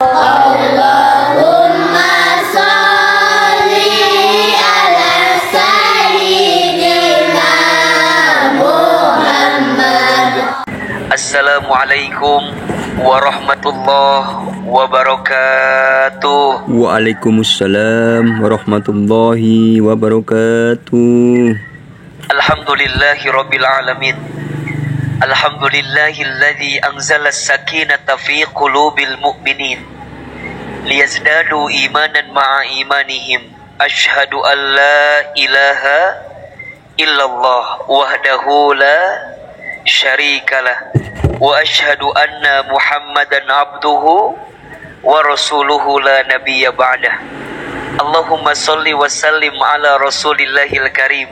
Allahumma sholli ala sayyidina Muhammad. Assalamualaikum warahmatullahi wabarakatuh. Waalaikumsalam warahmatullahi wabarakatuh. Alhamdulillahi rabbil alamin. Alhamdulillahilladzi anzala as-sakinata fi qulubil mu'minin liyazdadu imanan ma'a imanihim. Asyhadu an la ilaha illallah wahdahu la syarikalah wa asyhadu anna Muhammadan abduhu wa rasuluhu la nabiyya ba'dah. Allahumma sholli wa sallim ala rasulillahil karim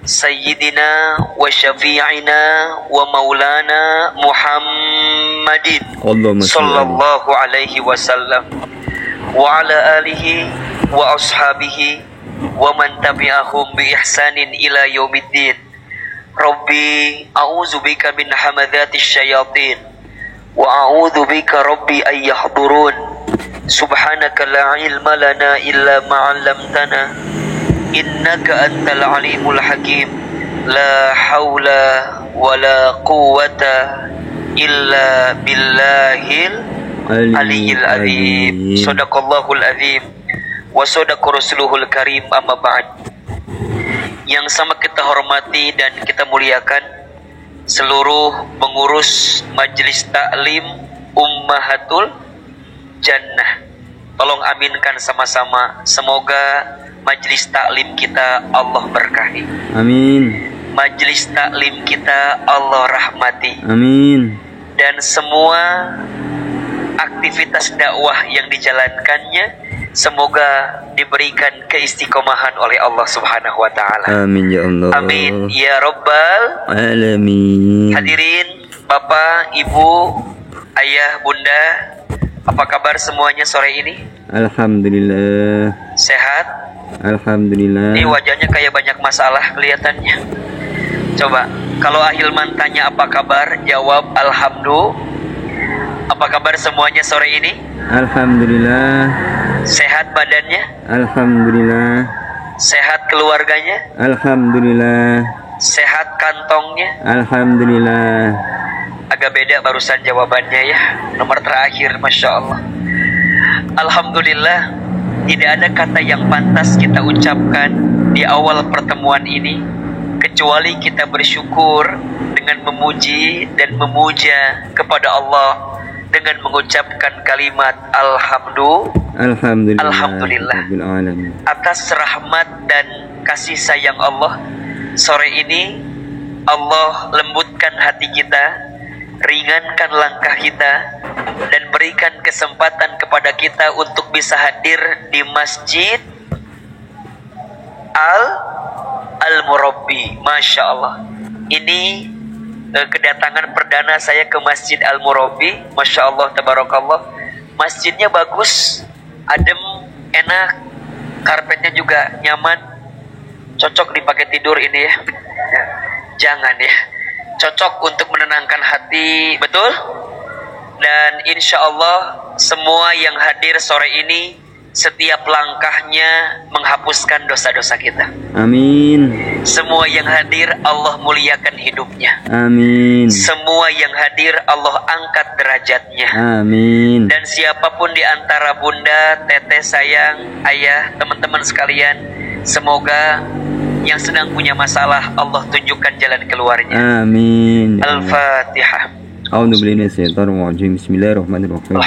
Sayyidina wa syafi'ina wa maulana Muhammadin sallallahu alaihi wasallam wa ala alihi wa ashabihi wa man tabi'ahum bi ihsanin ila yaumiddin. Rabbi a'udzu bika min hamadzatis syayatin wa a'udzu bika rabbi ay yahdurun. Subhanaka la ilma lana illa ma 'allamtana innaka antal alimul hakim. La haula wala quwwata illa billahil aliyyil azim. Shadaqallahul azim wa shadaqa rasuluhul karim. Amma ba'd. Yang sama kita hormati dan kita muliakan seluruh pengurus Majelis Taklim Ummahatul Jannah. Tolong aminkan sama-sama. Semoga Majelis taklim kita Allah berkahi. Amin. Majelis taklim kita Allah rahmati. Amin. Dan semua aktivitas dakwah yang dijalankannya semoga diberikan keistiqomahan oleh Allah Subhanahu wa taala. Amin ya Allah. Amin ya rabbal alamin. Hadirin Bapak, Ibu, Ayah, Bunda, apa kabar semuanya sore ini? Alhamdulillah. Sehat? Alhamdulillah. Ini wajahnya kayak banyak masalah kelihatannya. Coba, kalau Ahilman tanya apa kabar, jawab alhamdulillah. Apa kabar semuanya sore ini? Alhamdulillah. Sehat badannya? Alhamdulillah. Sehat keluarganya? Alhamdulillah. Sehat kantongnya? Alhamdulillah. Agak beda barusan jawabannya ya. Nomor terakhir, Masya Allah. Alhamdulillah. Tidak ada kata yang pantas kita ucapkan di awal pertemuan ini kecuali kita bersyukur dengan memuji dan memuja kepada Allah dengan mengucapkan kalimat Alhamdulillah atas rahmat dan kasih sayang Allah. Sore ini Allah lembutkan hati kita, ringankan langkah kita, dan berikan kesempatan kepada kita untuk bisa hadir di Masjid Al-Murabbi. Masya Allah. Ini kedatangan perdana saya ke Masjid Al-Murabbi. Masya Allah, tabarakallah. Masjidnya bagus, adem, enak, karpetnya juga nyaman, cocok dipakai tidur ini ya. Jangan ya, cocok untuk menenangkan hati, betul? Dan insya Allah semua yang hadir sore ini setiap langkahnya menghapuskan dosa-dosa kita. Amin. Semua yang hadir Allah muliakan hidupnya. Amin. Semua yang hadir Allah angkat derajatnya. Amin. Dan siapapun di antara bunda, teteh sayang, ayah, teman-teman sekalian, semoga yang sedang punya masalah Allah tunjukkan jalan keluarnya. Amin. Al-Fatihah. A'udzu billahi minasyaitonir rajim. Bismillahirrahmanirrahim.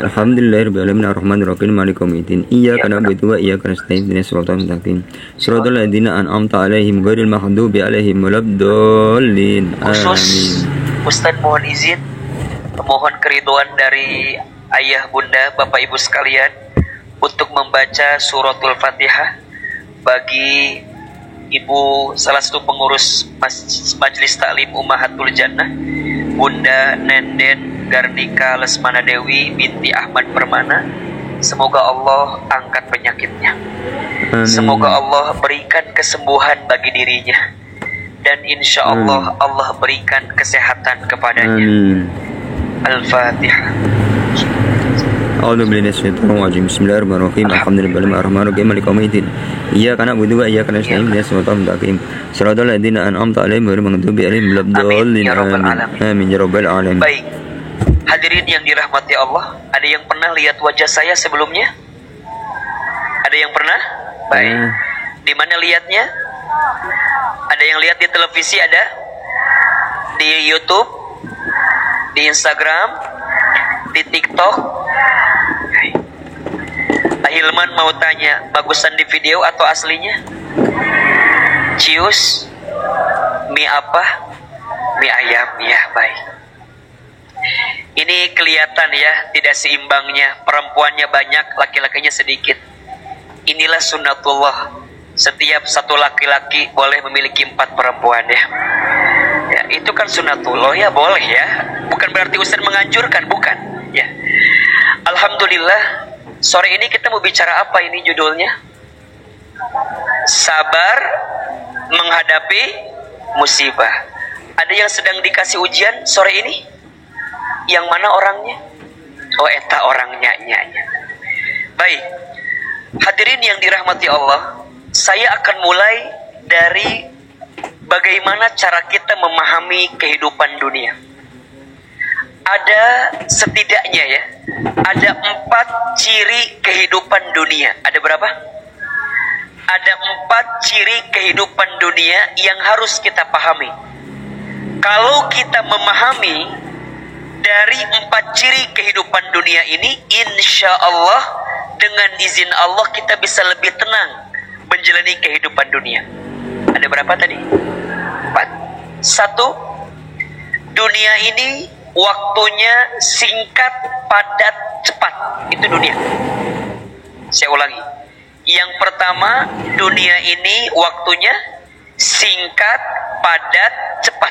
Alhamdulillahirabbil alamin arrahmanirrahim maliki yaumiddin. Iyyaka na'budu wa iyyaka nasta'in ihdinas siratal mustaqim. Shiratal ladzina an'amta 'alaihim ghairil maghdubi 'alaihim waladdallin. Khusus Ustaz mohon izin, mohon keridhaan dari ayah, bunda, bapak, ibu sekalian untuk membaca suratul Fatihah bagi ibu salah satu pengurus Majelis Taklim Ummahatul Jannah, Bunda Nenden Garnika Lesmana Dewi binti Ahmad Permana. Semoga Allah angkat penyakitnya. Amin. Semoga Allah berikan kesembuhan bagi dirinya. Dan insya Allah Allah berikan kesehatan kepadanya. Amin. Al-Fatihah. أعوذ بالله من الشيطان الرجيم بسم الله الرحمن الرحيم الحمد لله الرحمن الرحيم مالك يوم الدين إياك نعبد وإياك نستعين اهدنا الصراط المستقيم صراط الذين أنعمت عليهم غير المغضوب عليهم ولا الضالين آمين يا رب العالمين. Baik, hadirin yang dirahmati Allah, ada yang pernah lihat wajah saya sebelumnya? Ada yang pernah? Baik. Di mana lihatnya? Ada yang lihat di televisi, ada? Di YouTube, di Instagram, di TikTok. Hilman mau tanya, bagusan di video atau aslinya? Cius, mie apa? Mie ayam, ya baik. Ini kelihatan ya, tidak seimbangnya. Perempuannya banyak, laki-lakinya sedikit. Inilah sunnatullah. Setiap satu laki-laki boleh memiliki 4 perempuan ya. Ya, itu kan sunnatullah ya, boleh ya. Bukan berarti Ustaz menganjurkan, bukan. Ya. Alhamdulillah, sore ini kita mau bicara apa ini judulnya? Sabar menghadapi musibah. Ada yang sedang dikasih ujian sore ini? Yang mana orangnya? Oh, eta orangnya. Baik. Hadirin yang dirahmati Allah, saya akan mulai dari bagaimana cara kita memahami kehidupan dunia. Ada setidaknya ya, ada 4 ciri kehidupan dunia. Ada berapa? Ada 4 ciri kehidupan dunia yang harus kita pahami. Kalau kita memahami dari 4 ciri kehidupan dunia ini, insya Allah dengan izin Allah kita bisa lebih tenang menjalani kehidupan dunia. Ada berapa tadi? 4. 1, dunia ini waktunya singkat, padat, cepat. Itu dunia. Saya ulangi. Yang pertama, dunia ini waktunya singkat, padat, cepat.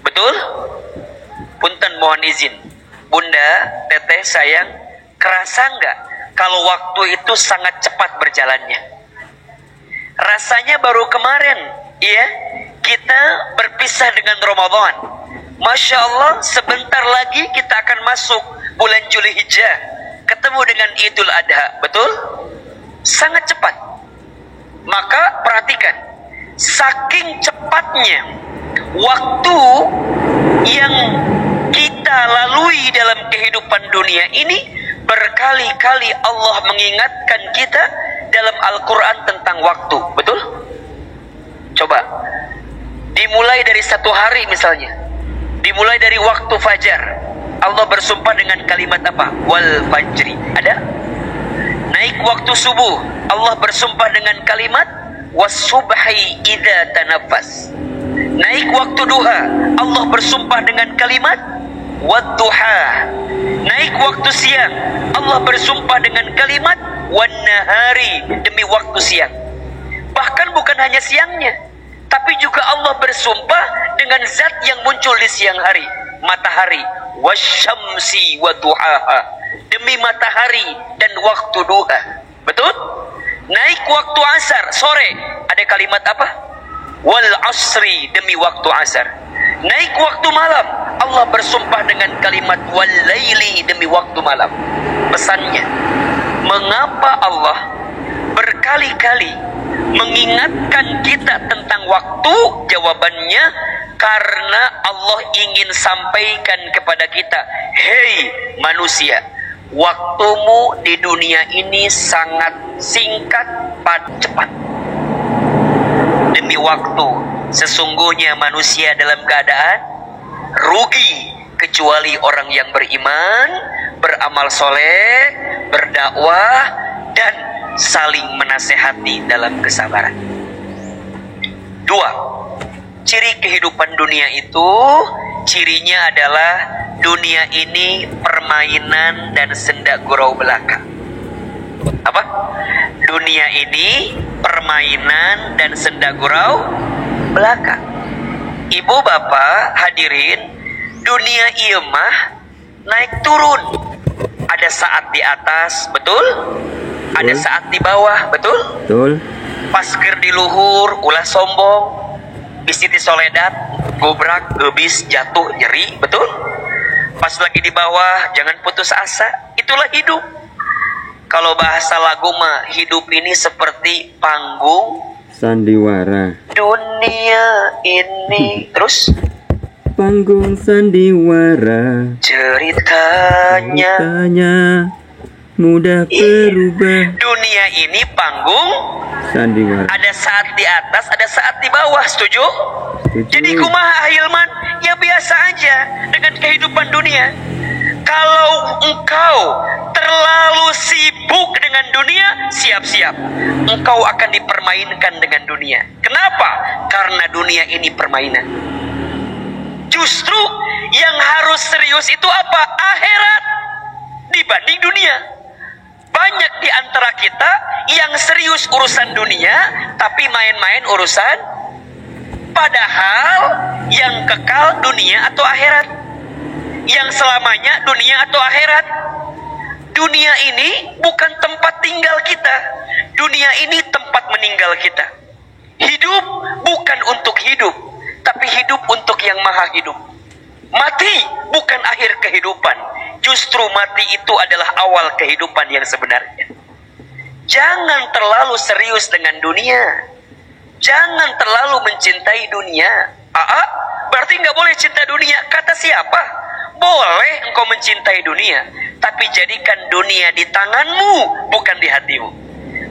Betul? Punten mohon izin. Bunda, teteh, sayang, kerasa nggak kalau waktu itu sangat cepat berjalannya? Rasanya baru kemarin, ya, kita berpisah dengan Ramadan. Masya Allah, sebentar lagi kita akan masuk bulan Zulhijjah, ketemu dengan Idul Adha, betul? Sangat cepat. Maka perhatikan, saking cepatnya waktu yang kita lalui dalam kehidupan dunia ini, berkali-kali Allah mengingatkan kita dalam Al-Quran tentang waktu, betul? Coba, dimulai dari 1 hari misalnya, dimulai dari waktu fajar, Allah bersumpah dengan kalimat apa? Wal fajri. Ada? Naik waktu subuh, Allah bersumpah dengan kalimat was-subhi idza tanaffas. Naik waktu duha, Allah bersumpah dengan kalimat wad-duha. Naik waktu siang, Allah bersumpah dengan kalimat wan-nahari, demi waktu siang. Bahkan bukan hanya siangnya, tapi juga Allah bersumpah dengan zat yang muncul di siang hari, matahari, wasyamsi waduhaha, demi matahari dan waktu duha. Betul? Naik waktu asar, sore, ada kalimat apa? Wal asri, demi waktu asar. Naik waktu malam, Allah bersumpah dengan kalimat wal laili, demi waktu malam. Pesannya, mengapa Allah berkali-kali mengingatkan kita tentang waktu? Jawabannya, karena Allah ingin sampaikan kepada kita, hei manusia, waktumu di dunia ini sangat singkat, cepat. Demi waktu, sesungguhnya manusia dalam keadaan rugi, kecuali orang yang beriman, beramal soleh, berdakwah, dan saling menasehati dalam kesabaran. 2, ciri kehidupan dunia itu, cirinya adalah dunia ini permainan dan senda gurau belaka. Apa? Dunia ini permainan dan senda gurau belaka. Ibu bapak hadirin, dunia ieu mah naik turun. Ada saat di atas, betul? Ada saat di bawah, betul? Betul. Pas keur di luhur ulah sombong, bisi di soledad, gobrak, gebis, jatuh, nyeri, betul? Pas lagi di bawah jangan putus asa. Itulah hidup. Kalau bahasa lagu mah, hidup ini seperti panggung sandiwara. dunia ini. Terus Panggung sandiwara. ceritanya Tanya mudah berubah. dunia ini panggung, Sandiwara. ada saat di atas, ada saat di bawah. Setuju? Setuju. Jadi kumaha Hilman? Ya biasa aja dengan kehidupan dunia. Kalau engkau terlalu sibuk dengan dunia, siap-siap engkau akan dipermainkan dengan dunia. Kenapa? Karena dunia ini permainan. Justru yang harus serius itu apa? Akhirat dibanding dunia. Banyak di antara kita yang serius urusan dunia, tapi main-main urusan. Padahal yang kekal dunia atau akhirat? Yang selamanya dunia atau akhirat? Dunia ini bukan tempat tinggal kita. Dunia ini tempat meninggal kita. Hidup bukan untuk hidup, tapi hidup untuk yang maha hidup. Mati bukan akhir kehidupan. Justru mati itu adalah awal kehidupan yang sebenarnya. Jangan terlalu serius dengan dunia. Jangan terlalu mencintai dunia. Berarti nggak boleh cinta dunia. Kata siapa? Boleh engkau mencintai dunia, tapi jadikan dunia di tanganmu, bukan di hatimu.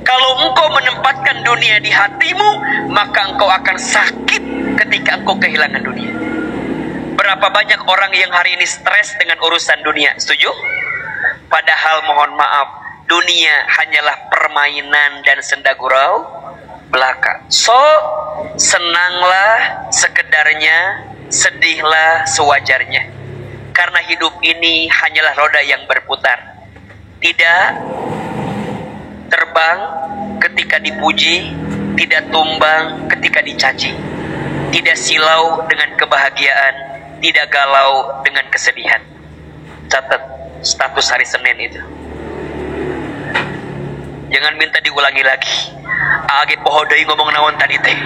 Kalau engkau menempatkan dunia di hatimu, maka engkau akan sakit ketika engkau kehilangan dunia. Berapa banyak orang yang hari ini stres dengan urusan dunia, setuju? Padahal mohon maaf, dunia hanyalah permainan dan senda gurau belaka. So, senanglah sekedarnya, sedihlah sewajarnya. Karena hidup ini hanyalah roda yang berputar. Tidak terbang ketika dipuji, tidak tumbang ketika dicaci. Tidak silau dengan kebahagiaan, tidak galau dengan kesedihan. Catat status hari Senin itu. Jangan minta diulangi lagi. Age pohodai ngomong naon tadi teh.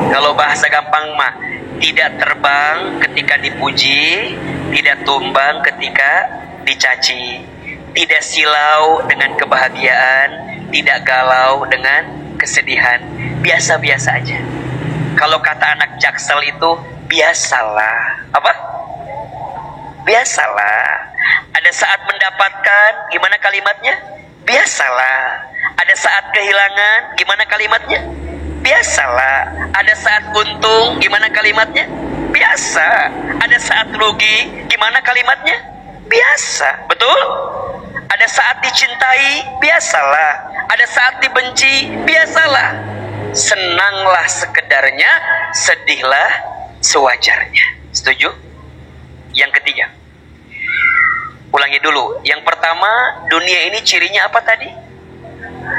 Kalau bahasa gampang mah, tidak terbang ketika dipuji, tidak tumbang ketika dicaci, tidak silau dengan kebahagiaan, tidak galau dengan kesedihan. Biasa-biasa aja. Kalau kata anak Jaksel itu, biasalah. Apa? Biasalah. Ada saat mendapatkan, gimana kalimatnya? Biasalah. Ada saat kehilangan, gimana kalimatnya? Biasalah. Ada saat untung, gimana kalimatnya? Biasa. Ada saat rugi, gimana kalimatnya? Biasa. Betul? Ada saat dicintai, biasalah. Ada saat dibenci, biasalah. Senanglah sekedarnya, sedihlah sewajarnya. Setuju? Yang ketiga. Ulangi dulu. Yang pertama, dunia ini cirinya apa tadi?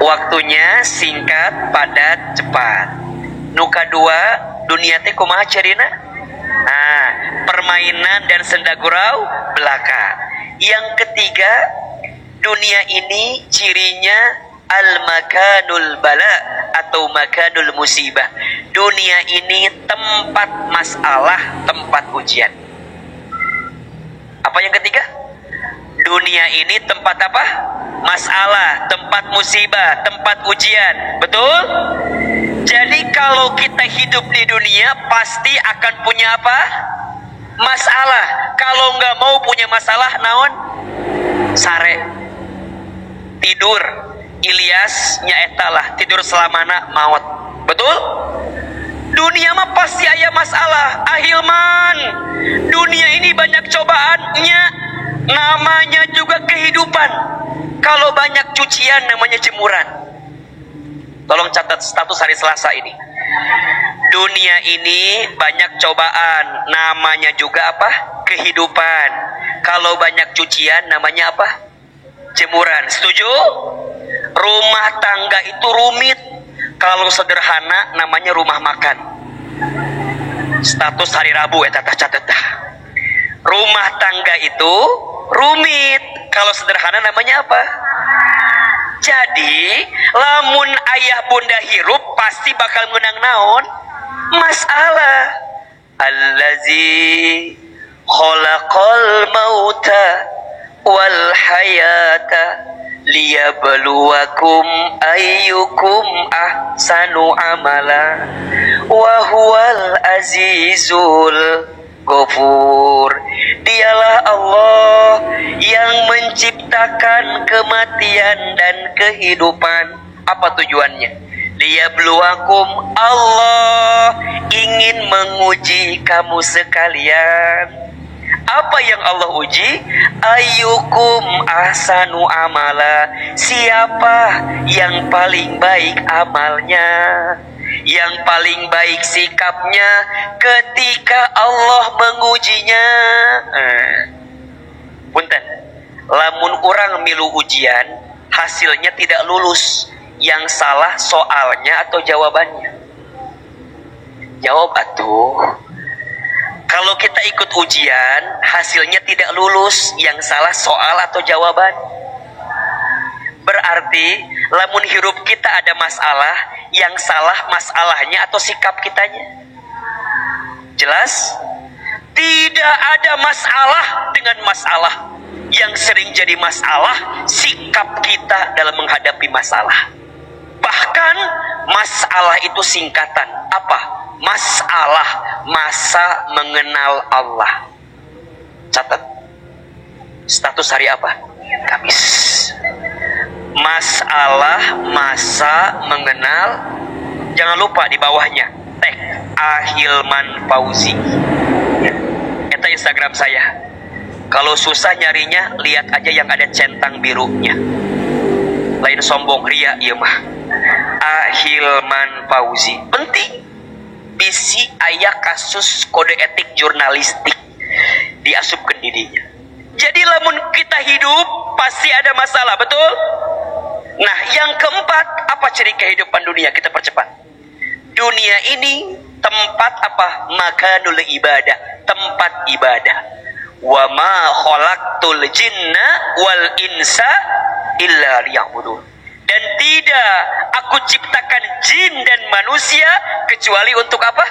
Waktunya singkat, padat, cepat. Nuka dua, dunia teh kumaha cerina? Permainan dan senda gurau belaka. Yang ketiga, dunia ini cirinya al-makanul bala atau makanul musibah. Dunia ini tempat masalah, tempat ujian. Apa yang ketiga? Dunia ini tempat apa? Masalah, tempat musibah, tempat ujian. Betul? Jadi kalau kita hidup di dunia, pasti akan punya apa? Masalah. Kalau nggak mau punya masalah, naon? Sare. Tidur. Ilyas nyaeta lah, tidur selamana maut. Betul? Dunia mah pasti ada masalah. Ahilman, dunia ini banyak cobaannya. Namanya juga kehidupan. Kalau banyak cucian namanya jemuran. Tolong catat status hari Selasa ini. Dunia ini banyak cobaan. Namanya juga apa? Kehidupan. Kalau banyak cucian namanya apa? Jemuran. Setuju? Rumah tangga itu rumit. Kalau sederhana namanya rumah makan. Status hari Rabu catat. Rumah tangga itu rumit. Kalau sederhana namanya apa? Jadi, lamun ayah bunda hirup pasti bakal menang naon? Masalah. Allazi khalaqal mauta wal hayata liyabluwakum ayyukum ahsanu amala wa huwal azizul ghafur. Dialah Allah yang menciptakan kematian dan kehidupan. Apa tujuannya? Liyabluwakum, Allah ingin menguji kamu sekalian. Apa yang Allah uji? Ayyukum ahsanu amala, siapa yang paling baik amalnya, yang paling baik sikapnya ketika Allah mengujinya. Punten, lamun orang milu ujian hasilnya tidak lulus, yang salah soalnya atau jawabannya? Jawab atuh. Kalau kita ikut ujian, hasilnya tidak lulus, yang salah soal atau jawaban. Berarti, lamun hirup kita ada masalah, yang salah masalahnya atau sikap kitanya. Jelas? Tidak ada masalah dengan masalah. Yang sering jadi masalah, sikap kita dalam menghadapi masalah. Bahkan, masalah itu singkatan. Apa? Masalah, masa mengenal Allah. Catat. Status hari apa? Kamis. Masalah, masa mengenal. Jangan lupa di bawahnya tag Ahilman Fauzi. Itu Instagram saya. Kalau susah nyarinya, lihat aja yang ada centang birunya. Lain sombong, ria, iya mah. Ahilman Fauzi. Penting. Bisi ayah kasus kode etik jurnalistik diasupkan didinya. Jadi lamun kita hidup pasti ada masalah, betul? Nah, yang keempat, apa ciri kehidupan dunia? Kita percepat. Dunia ini tempat apa? Makanul ibadah, tempat ibadah. Wa ma khalaqtul jinna wal insa illa liya'budun. Dan tidak aku ciptakan jin dan manusia kecuali untuk apa?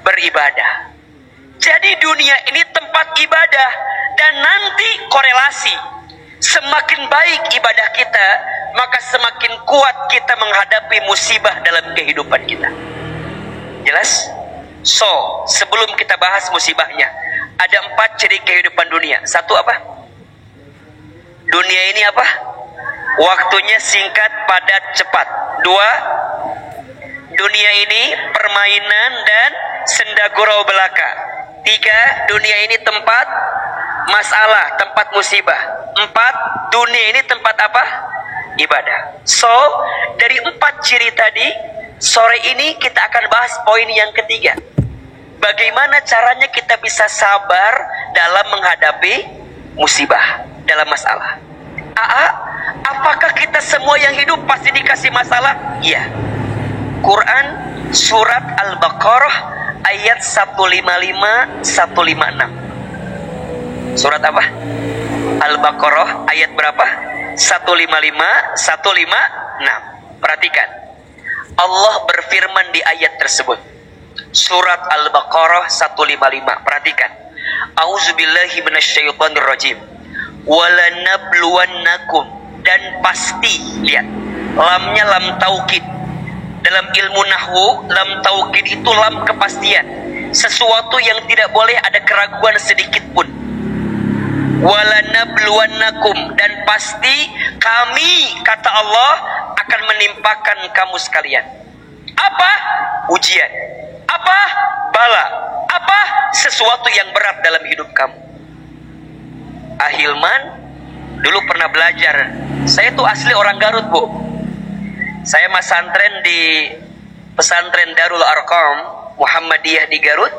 Beribadah. Jadi dunia ini tempat ibadah. Dan nanti korelasi. Semakin baik ibadah kita, maka semakin kuat kita menghadapi musibah dalam kehidupan kita. Jelas? So, sebelum kita bahas musibahnya, ada 4 ciri kehidupan dunia. 1 apa? Dunia ini apa? Waktunya singkat, padat, cepat. 2, dunia ini permainan dan senda gurau belaka. 3, dunia ini tempat masalah, tempat musibah. 4, dunia ini tempat apa? Ibadah. So, dari 4 ciri tadi, sore ini kita akan bahas poin yang ketiga. Bagaimana caranya kita bisa sabar dalam menghadapi musibah, dalam masalah. Apakah kita semua yang hidup pasti dikasih masalah? Iya. Quran surat Al-Baqarah ayat 155 156. Surat apa? Al-Baqarah ayat berapa? 155 156. Perhatikan. Allah berfirman di ayat tersebut. Surat Al-Baqarah 155. Perhatikan. A'udzubillahi minasyaitonirrajim. Walanabluwannakum, dan pasti, lihat, lamnya lam taukid. Dalam ilmu nahwu, lam taukid itu lam kepastian, sesuatu yang tidak boleh ada keraguan sedikit pun. Walanabluwannakum, dan pasti kami, kata Allah, akan menimpakan kamu sekalian. Apa? Ujian. Apa? Bala. Apa? Sesuatu yang berat dalam hidup kamu. Ahilman dulu pernah belajar. Saya tuh asli orang Garut, Bu. Saya masantren di pesantren Darul Arqam Muhammadiyah di Garut.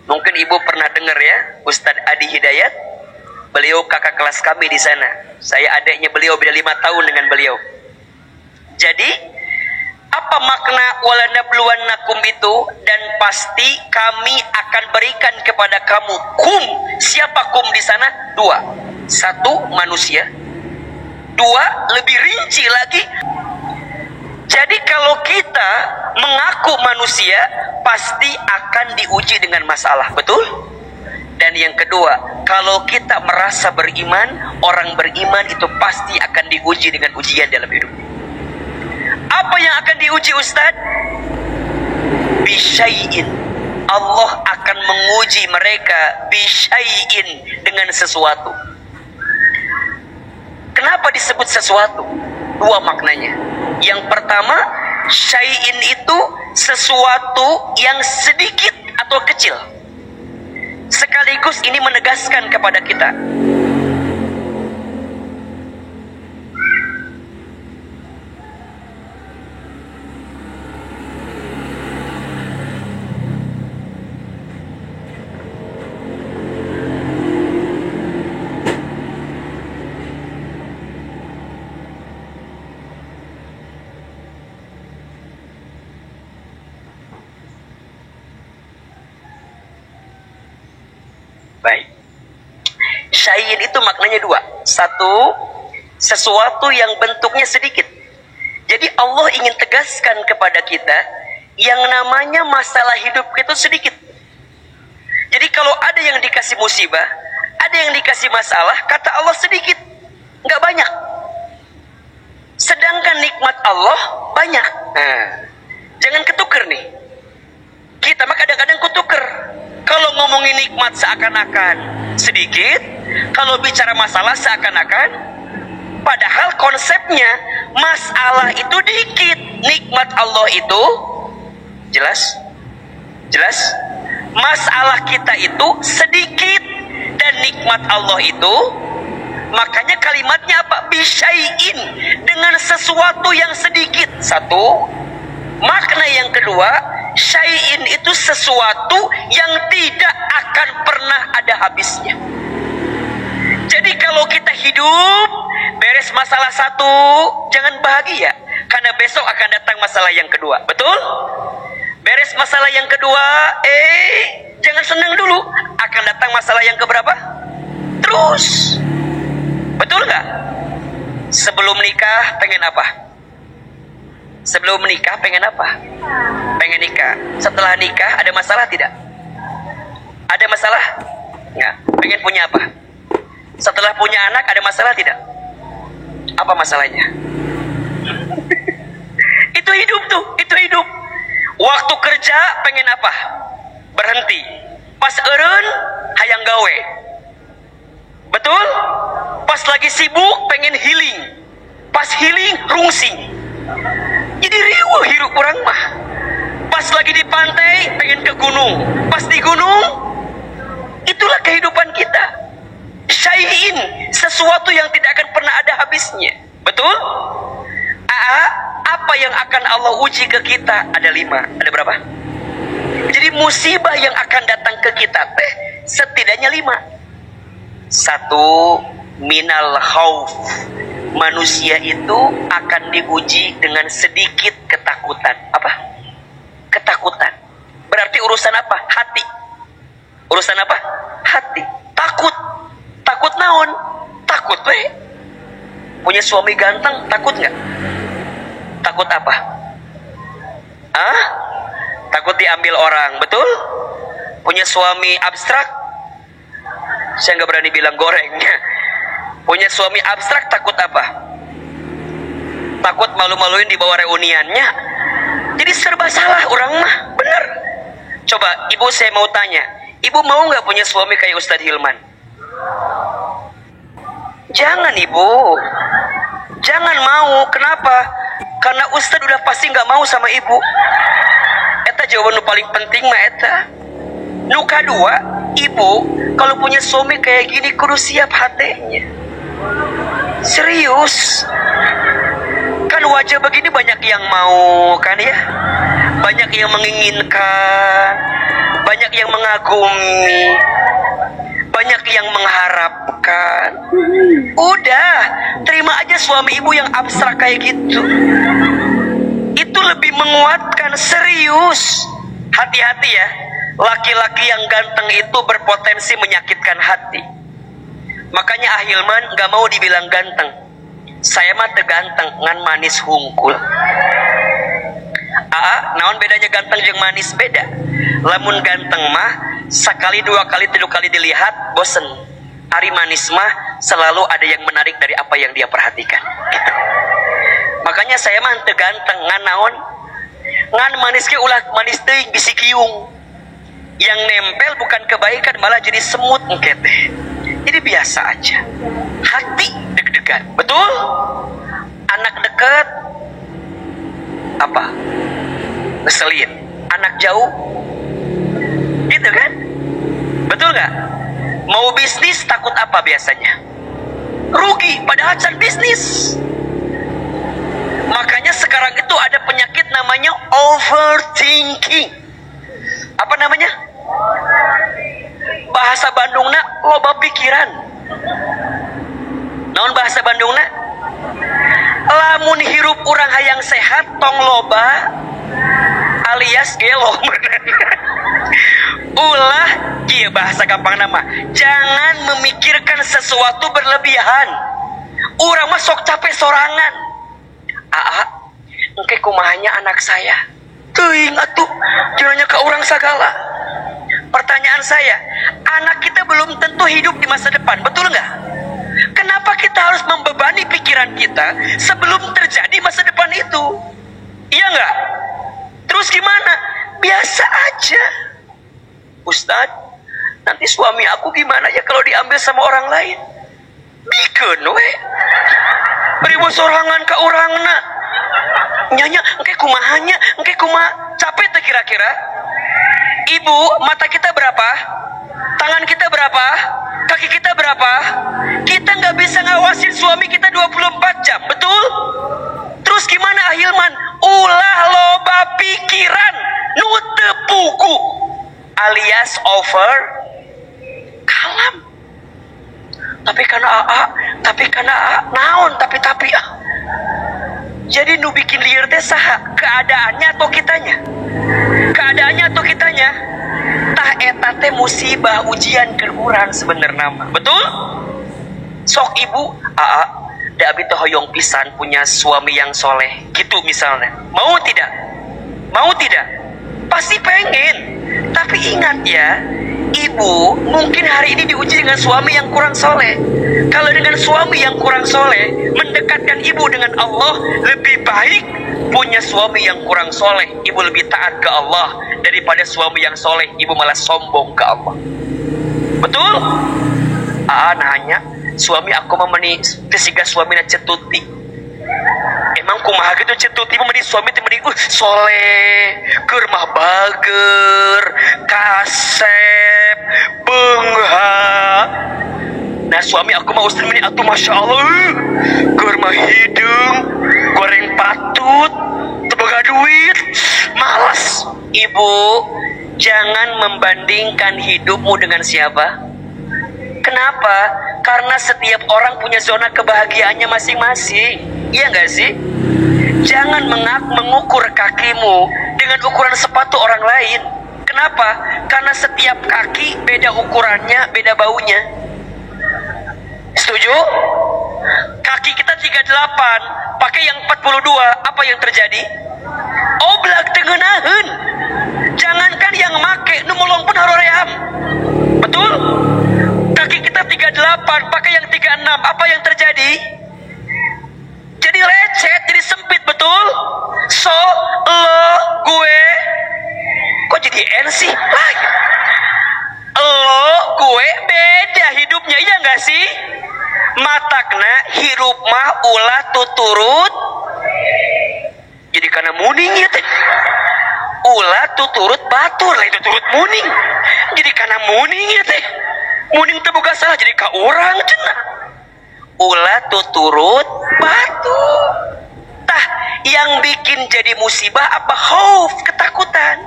Mungkin Ibu pernah dengar ya, Ustadz Adi Hidayat. Beliau kakak kelas kami di sana. Saya adiknya beliau, beda 5 tahun dengan beliau. Jadi, apa makna walanabluwannakum itu? Dan pasti kami akan berikan kepada kamu kum. Siapa kum di sana? 2. 1, manusia. 2, lebih rinci lagi. Jadi kalau kita mengaku manusia, pasti akan diuji dengan masalah, betul? Dan Dan yang kedua, kalau kita merasa beriman, orang beriman itu pasti akan diuji dengan ujian dalam hidup. Apa yang akan diuji, Ustaz? Bisyai'in. Allah akan menguji mereka bisyai'in, dengan sesuatu. Kenapa disebut sesuatu? Dua maknanya. Yang pertama, syai'in itu sesuatu yang sedikit atau kecil. Sekaligus ini menegaskan kepada kita, baik. Syai'in itu maknanya dua. Satu, sesuatu yang bentuknya sedikit. Jadi Allah ingin tegaskan kepada kita, yang namanya masalah hidup itu sedikit. Jadi kalau ada yang dikasih musibah, ada yang dikasih masalah, kata Allah sedikit, nggak banyak. Sedangkan nikmat Allah banyak. Nah, jangan ketuker nih. Kita mah kadang-kadang ketuker. Kalau ngomongin nikmat seakan-akan sedikit, kalau bicara masalah seakan-akan, padahal konsepnya masalah itu dikit, nikmat Allah itu jelas. Masalah kita itu sedikit dan nikmat Allah itu, makanya kalimatnya apa? Bisyai'in, dengan sesuatu yang sedikit. Satu. Makna yang kedua, syai'in itu sesuatu yang tidak akan pernah ada habisnya. Jadi kalau kita hidup, beres masalah satu, jangan bahagia, karena besok akan datang masalah yang kedua. Betul? Beres masalah yang kedua, jangan senang dulu, akan datang masalah yang keberapa? Terus. Betul nggak? Sebelum nikah pengen apa? Sebelum menikah pengen apa? Pengen nikah. Setelah nikah ada masalah tidak? Ada masalah? Nggak. Pengen punya apa? Setelah punya anak ada masalah tidak? Apa masalahnya? Itu hidup tuh, itu hidup. Waktu kerja pengen apa? Berhenti. Pas eureun hayang gawe. Betul? Pas lagi sibuk pengen healing. Pas healing rungsing. Jadi riuh hirup orang mah. Pas lagi di pantai pengen ke gunung. Pas di gunung, itulah kehidupan kita. Syai'in, sesuatu yang tidak akan pernah ada habisnya. Betul? Apa yang akan Allah uji ke kita? Ada 5. Ada berapa? Jadi musibah yang akan datang ke kita setidaknya 5. 1, minal khauf. Manusia itu akan diuji dengan sedikit ketakutan. Apa? Ketakutan. Berarti urusan apa? Hati. Urusan apa? Hati. Takut. Takut naon? Takut punya suami ganteng, takut nggak? Takut apa? Takut diambil orang, betul? Punya suami abstrak, saya nggak berani bilang goreng. Punya suami abstrak takut apa? Takut malu-maluin di bawah reuniannya. Jadi serba salah orang mah, bener. Coba ibu, saya mau tanya, ibu mau nggak punya suami kayak Ustadz Hilman? Jangan ibu, jangan mau. Kenapa? Karena Ustadz udah pasti nggak mau sama ibu. Eta jawaban nu paling penting mah eta. Nu kadua, ibu kalau punya suami kayak gini kudu siap hatinya. Serius. Kan wajah begini banyak yang mau kan ya, banyak yang menginginkan, banyak yang mengagumi, banyak yang mengharapkan. Udah, terima aja suami ibu yang abstrak kayak gitu. Itu lebih menguatkan. Serius. Hati-hati ya, laki-laki yang ganteng itu berpotensi menyakitkan hati. Makanya Ahilman gak mau dibilang ganteng. Saya mah teganteng, ngan manis hungkul. Naon bedanya ganteng jeung manis? Beda. Lamun ganteng mah sekali, dua kali, tiga kali dilihat bosen. Ari manis mah selalu ada yang menarik dari apa yang dia perhatikan. Gitu. Makanya saya mah teu ganteng ngan naon? Ngan manis ke ulah manis teuing bisi kiung. Yang nempel bukan kebaikan malah jadi semut engke teh. Jadi biasa aja. Hati deg-degan. Betul? Anak dekat apa? Ngeselin. Anak jauh gitu kan? Betul gak? Mau bisnis takut apa biasanya? Rugi, padahal can bisnis. Makanya sekarang itu ada penyakit namanya overthinking. Apa namanya? Bahasa Bandungna loba pikiran. Naon bahasa Bandungna? Lamun hirup urang hayang sehat tong loba alias gelo. Ulah kieu bahasa gampang nama. Jangan memikirkan sesuatu berlebihan. Urang mah sok capek sorangan. Engke kumahanya anak saya. Teuing atuh, jangan ke urang sagala. Pertanyaan saya, anak kita belum tentu hidup di masa depan, betul nggak? Kenapa kita harus membebani pikiran kita sebelum terjadi masa depan itu? Iya nggak? Terus gimana? Biasa aja. Ustadz, nanti suami aku gimana ya kalau diambil sama orang lain? Bikeun we. Beribu sorangan ka urangna. Nyanya, engke kumahanya, engke kumaha capek teh kira-kira? Ibu, mata kita berapa? Tangan kita berapa? Kaki kita berapa? Kita nggak bisa ngawasin suami kita 24 jam, betul? Terus gimana Ahilman? Ulah loba pikiran nu teu pugu alias over kalam. Tapi karena naon tapi jadi nu bikin liar teh saha? Keadaannya atau kitanya? Keadaannya atau kitanya? Tah eta teh musibah ujian keur urang sebenarnya mah. Betul? Sok ibu, da abi teh hoyong pisan punya suami yang soleh. Gitu misalnya. Mau tidak? Mau tidak? Pasti pengen. Tapi ingat ya, ibu mungkin hari ini diuji dengan suami yang kurang soleh. Kalau dengan suami yang kurang soleh, mendekatkan ibu dengan Allah lebih baik punya suami yang kurang soleh. Ibu lebih taat ke Allah daripada suami yang soleh. Ibu malah sombong ke Allah. Betul? Nanya, suami aku memeni kesiga suaminya cetuti. Emang kumaha gitu cetuti memeni suami teh meni soleh, keur mah bager, kasep, beungha. Nah suami aku mah ustaz meni atuh masya Allah, keur mah hidung, goreng patut, teboga duit, malas. Ibu, jangan membandingkan hidupmu dengan siapa. Kenapa? Karena setiap orang punya zona kebahagiaannya masing-masing. Iya nggak sih? Jangan mengukur kakimu dengan ukuran sepatu orang lain. Kenapa? Karena setiap kaki beda ukurannya, beda baunya. Setuju? Kaki kita 38, pakai yang 42, apa yang terjadi? Oblak tengenaheun. Jangankan yang make, nu mulung pun haroream. Betul? Kaki kita 38, pakai yang 36, apa yang terjadi? Jadi lecet, jadi sempit, betul? So, lo, gue, kok jadi N sih? Lo, gue, beda hidupnya, iya gak sih? Matakna, hirup mah ulah tuturut. Jadi karena muning ya teh. Ulah tuturut batur, lah itu turut muning. Jadi karena muning ya teh. Muning teh boga salah jadi ka urang cenah. Ulah tuturut batur. Tah, yang bikin jadi musibah apa? Khauf, ketakutan.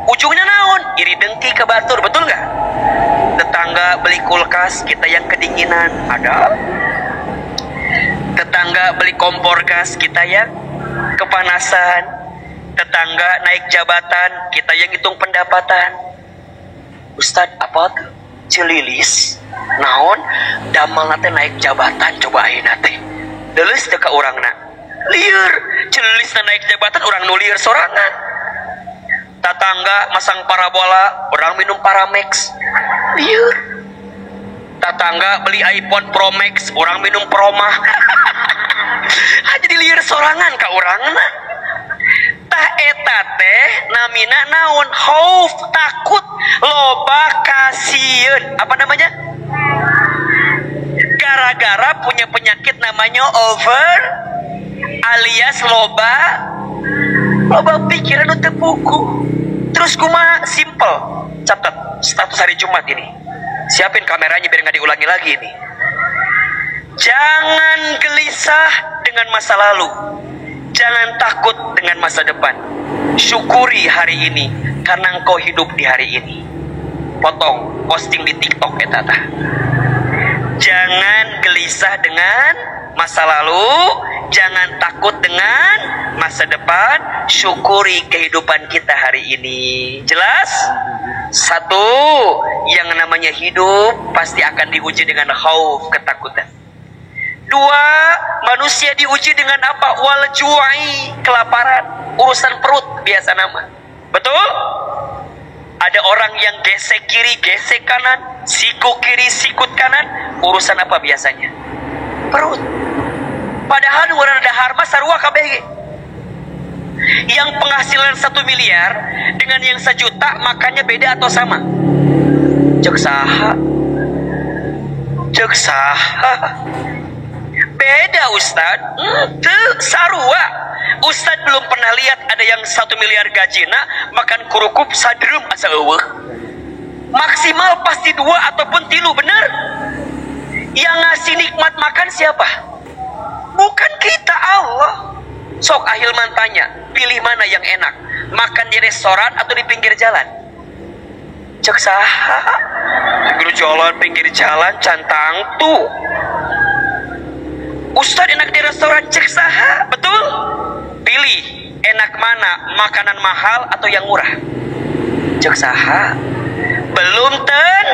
Ujungnya naon? Iri dengki ke batur, betul nggak? Tetangga beli kulkas, kita yang kedinginan, ada. Tetangga beli kompor gas, kita yang kepanasan. Tetangga naik jabatan, kita yang hitung pendapatan. Ustadz, apa tuh? Celilis, naon? Damal nate naik jabatan, coba ayeuna teh. Deuleuh teh ka urangna. Lieur, celilisna naik jabatan, urang nu lieur sorangan. Tetangga masang parabola, orang minum Paramex. Liur. Tetangga beli iPhone Pro Max, orang minum Proma. Jadi liur sorangan ka urangna. Tah eta teh namina naon? Khauf, takut, loba, kasieun. Apa namanya? Gara-gara punya penyakit namanya over alias loba pikiran untuk buku. Terus kumaha? Simple. Catat status hari Jumat ini. Siapin kameranya biar nggak diulangi lagi ini. Jangan gelisah dengan masa lalu. Jangan takut dengan masa depan. Syukuri hari ini karena engkau hidup di hari ini. Potong, posting di TikTok ya tata. Jangan gelisah dengan masa lalu, jangan takut dengan masa depan, syukuri kehidupan kita hari ini. Jelas? Satu, yang namanya hidup pasti akan diuji dengan khauf, ketakutan. Dua, manusia diuji dengan apa? Wal ju'i, kelaparan, urusan perut biasa nama. Betul? Ada orang yang gesek kiri, gesek kanan, sikut kiri, sikut kanan. Urusan apa biasanya? Perut. Padahal orang dahar mah sarua kabeh. Yang penghasilan 1 miliar dengan yang 1 juta makannya beda atau sama? Cek saha? Cek saha? Beda Ustad. Sarua. Ustad belum pernah lihat ada yang 1 miliar gajina makan kurukup sadrum asa eueuh. Maksimal pasti 2 ataupun 3, bener? Yang ngasih nikmat makan siapa? Bukan kita, Allah. Sok Ahilman tanya, pilih mana yang enak? Makan di restoran atau di pinggir jalan? Cek saha? Pinggir jalan cantang tuh. Ustad enak di restoran, cek saha? Betul? Pilih, enak mana? Makanan mahal atau yang murah? Cek saha? Belum ten.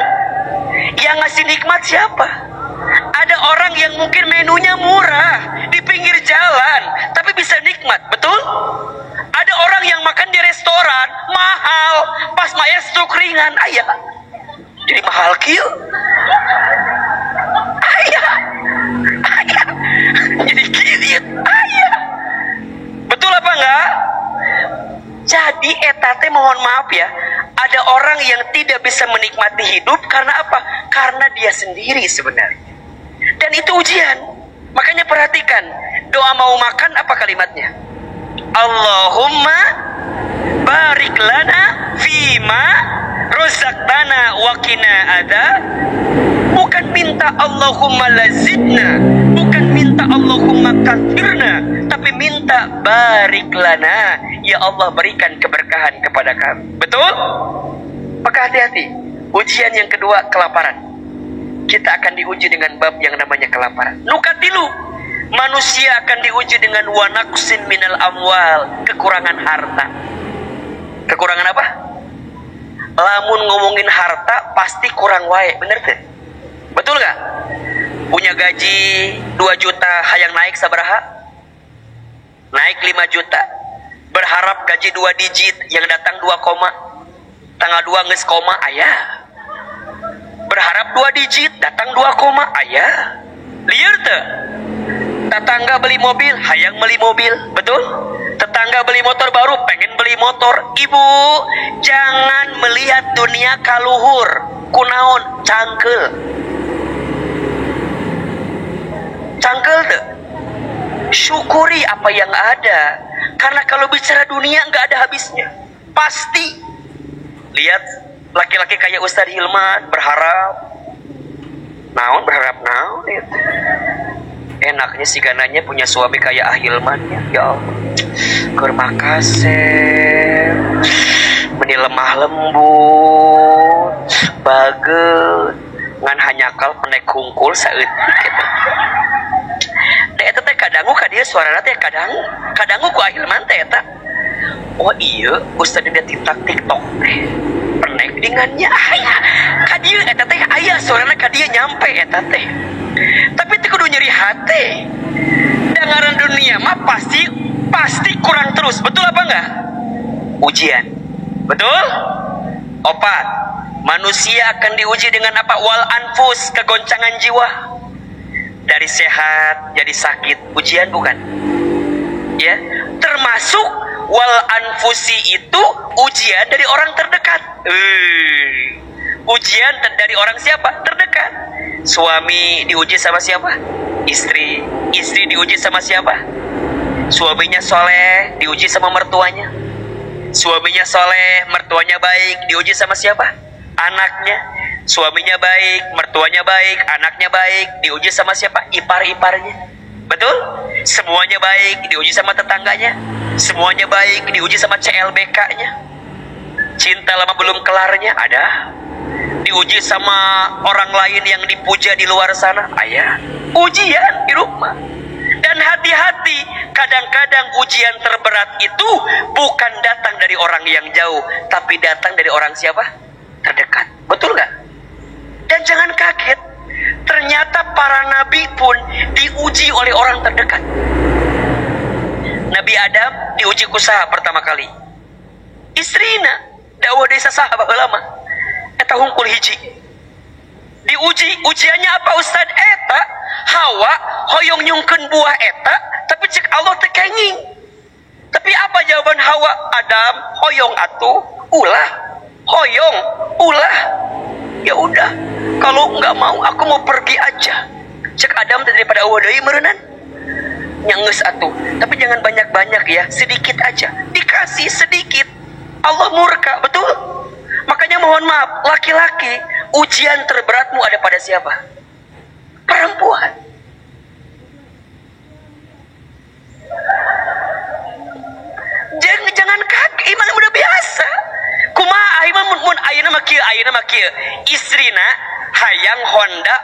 Yang ngasih nikmat siapa? Ada orang yang mungkin menunya murah di pinggir jalan, tapi bisa nikmat, betul? Ada orang yang makan di restoran mahal, pas maya stuk ringan, ayah. Jadi mahal kieu. Ayah. Jadi kieu, ayah. Betul apa enggak? Jadi etate mohon maaf ya, ada orang yang tidak bisa menikmati hidup karena apa? Karena dia sendiri sebenarnya. Dan itu ujian. Makanya perhatikan, doa mau makan apa kalimatnya? Allahumma barik lana fima rozaqtana wa qina ada. Bukan minta Allahumma lazidna, bukan minta Allahumma kathirna, tapi minta barik lana, ya Allah berikan keberkahan kepada kami. Betul? Maka hati-hati. Ujian yang kedua, kelaparan. Kita akan diuji dengan bab yang namanya kelaparan. Nukatilu, manusia akan diuji dengan wanaksin minal amwal, kekurangan harta. Kekurangan apa? Lamun ngomongin harta pasti kurang wae, bener tuh? Betul gak? Punya gaji 2 juta, hayang naik sabaraha? Naik 5 juta. Berharap gaji 2 digit, yang datang 2 koma. Tanggal 2 nges koma, ayah. Berharap 2 digit, datang 2 koma, ayah. Liar tuh. Tetangga beli mobil, hayang beli mobil, betul? Tetangga beli motor baru, pengen beli motor. Ibu, jangan melihat dunia kaluhur, kunaon, cangkel. Cangkel tuh. Syukuri apa yang ada. Karena kalau bicara dunia nggak ada habisnya. Pasti. Lihat laki-laki kayak Ustadz Hilman berharap naon, berharap naon ya. Enaknya si gananya punya suami kayak Ahilman ya Allah. Kermakasih meni lemah lembut baget ngan hanyakal penek hungkul saeutik gitu. Da eta teh kadangu ka dieu suarana teh kadangu ku Ahilman teh eta. Oh iya, Ustadz dia TikTok teh penek dingannya aya ka dieu eta teh aya suarana ka dieu nyampe eta teh. Tapi teh kudu nyeri hati. Dengaran dunia mah pasti kurang terus, betul apa enggak? Ujian. Betul? Opat, manusia akan diuji dengan apa? Wal anfus, kegoncangan jiwa. Dari sehat jadi sakit, ujian bukan? Ya, termasuk wal anfusi itu ujian dari orang terdekat. Ujian dari orang siapa? Terdekat. Suami diuji sama siapa? Istri. Istri diuji sama siapa? Suaminya soleh, diuji sama mertuanya. Suaminya soleh, mertuanya baik, diuji sama siapa? Anaknya. Suaminya baik, mertuanya baik, anaknya baik, diuji sama siapa? Ipar-iparnya. Betul? Semuanya baik, diuji sama tetangganya. Semuanya baik, diuji sama CLBK-nya. Cinta lama belum kelarnya, ada. Diuji sama orang lain yang dipuja di luar sana, ayah. Ujian di rumah. Dan hati-hati, kadang-kadang ujian terberat itu bukan datang dari orang yang jauh, tapi datang dari orang siapa? Terdekat. Betul gak? Dan jangan kaget, ternyata para nabi pun diuji oleh orang terdekat. Nabi Adam diuji kusaha pertama kali. Istrina, dakwah desa sahabat lama. Eta hungkul hiji. Diuji, ujiannya apa Ustad? Eta Hawa hoyong nyungkeun buah eta, tapi cek Allah teu kenging. Tapi apa jawaban Hawa? Adam, hoyong atuh, ulah. Hoyong, ulah. Ya udah, kalau nggak mau aku mau pergi aja. Cek Adam daripada Allah deui meureunnan. Nyangeus atuh, tapi jangan banyak-banyak ya, sedikit aja. Dikasih sedikit. Allah murka, betul? Makanya mohon maaf, laki-laki, ujian terberatmu ada pada siapa? Perempuan. Jangan kaget, iman udah biasa. Kumaha iman mun ayeuna mah kieu, istrina hayang Honda